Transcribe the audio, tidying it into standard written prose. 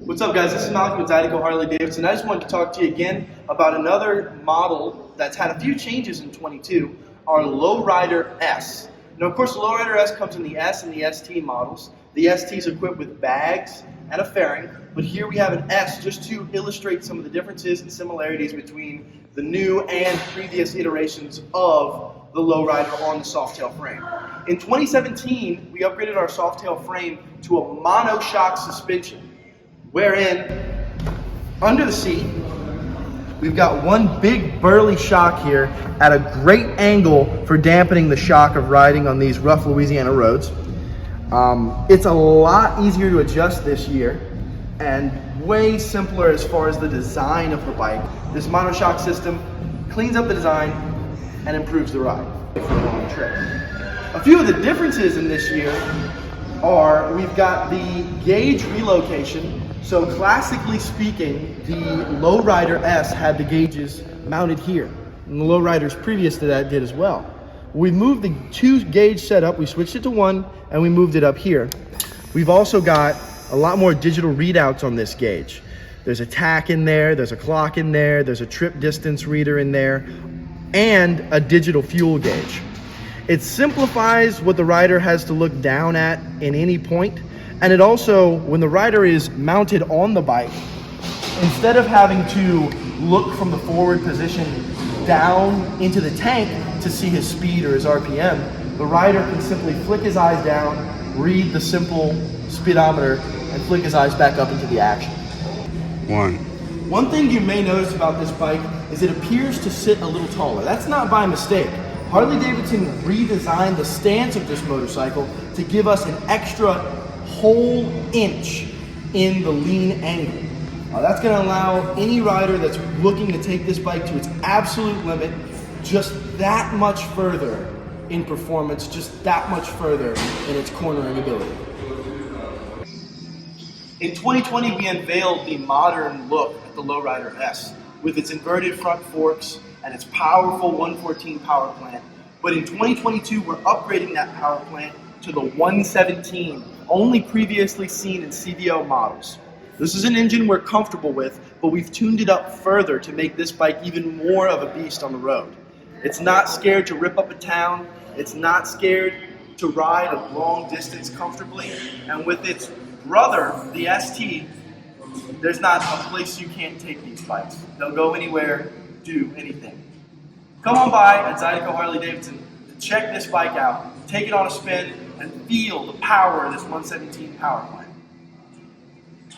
What's up, guys? This is Malcolm with Harley-Davidson. I just wanted to talk to you again about another model that's had a few changes in 22, our Lowrider S. Now, of course, the Lowrider S comes in the S and the ST models. The ST is equipped with bags and a fairing, but here we have an S just to illustrate some of the differences and similarities between the new and previous iterations of the Lowrider on the Softail frame. In 2017, we upgraded our Softail frame to a monoshock suspension, wherein under the seat, we've got one big burly shock here at a great angle for dampening the shock of riding on these rough Louisiana roads. It's a lot easier to adjust this year and way simpler as far as the design of the bike. This monoshock system cleans up the design and improves the ride for a long trip. A few of the differences in this year are we've got the gauge relocation. So classically speaking, the Lowrider S had the gauges mounted here, and the Lowriders previous to that did as well. We moved the 2 gauge setup, we switched it to 1, and we moved it up here. We've also got a lot more digital readouts on this gauge. There's a tach in there, there's a clock in there, there's a trip distance reader in there, and a digital fuel gauge. It simplifies what the rider has to look down at in any point. And it also, when the rider is mounted on the bike, instead of having to look from the forward position down into the tank to see his speed or his RPM, the rider can simply flick his eyes down, read the simple speedometer, and flick his eyes back up into the action. One thing you may notice about this bike is it appears to sit a little taller. That's not by mistake. Harley-Davidson redesigned the stance of this motorcycle to give us an extra whole inch in the lean angle. That's going to allow any rider that's looking to take this bike to its absolute limit just that much further in performance, just that much further in its cornering ability. In 2020, we unveiled the modern look at the Lowrider S with its inverted front forks and its powerful 114 power plant. But in 2022, we're upgrading that power plant to the 117, only previously seen in CVO models. This is an engine we're comfortable with, but we've tuned it up further to make this bike even more of a beast on the road. It's not scared to rip up a town, it's not scared to ride a long distance comfortably, and with its brother, the ST, there's not a place you can't take these bikes. They'll go anywhere, do anything. Come on by at Zydeco Harley-Davidson to check this bike out, take it on a spin, and feel the power of this 117 power plant.